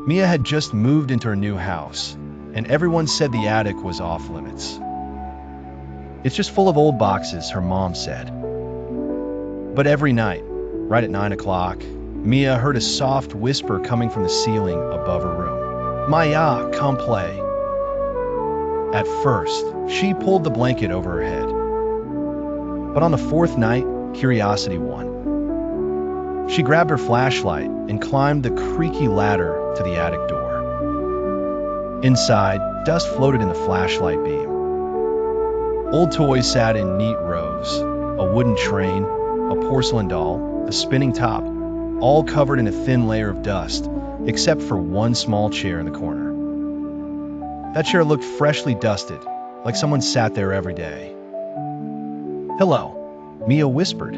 Mia had just moved into her new house, and everyone said the attic was off limits. It's just full of old boxes, her mom said. But every night, right at 9 o'clock, Mia heard a soft whisper coming from the ceiling above her room. Maya, come play. At first, she pulled the blanket over her head. But on the fourth night, curiosity won. She grabbed her flashlight and climbed the creaky ladder to the attic door. Inside, dust floated in the flashlight beam. Old toys sat in neat rows, a wooden train, a porcelain doll, a spinning top, all covered in a thin layer of dust, except for one small chair in the corner. That chair looked freshly dusted, like someone sat there every day. "Hello," Mia whispered.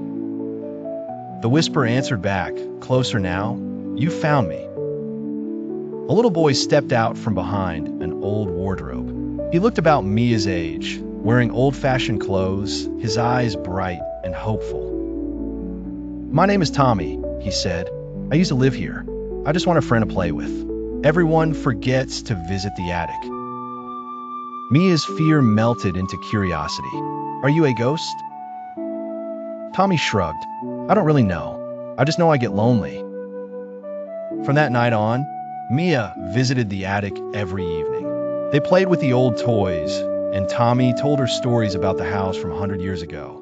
The whisper answered back, closer now. "You found me." A little boy stepped out from behind an old wardrobe. He looked about Mia's age, wearing old-fashioned clothes, his eyes bright and hopeful. "My name is Tommy," he said. "I used to live here. I just want a friend to play with." Everyone forgets to visit the attic. Mia's fear melted into curiosity. "Are you a ghost?" Tommy shrugged. "I don't really know. I just know I get lonely." From that night on, Mia visited the attic every evening. They played with the old toys, and Tommy told her stories about the house from 100 years ago.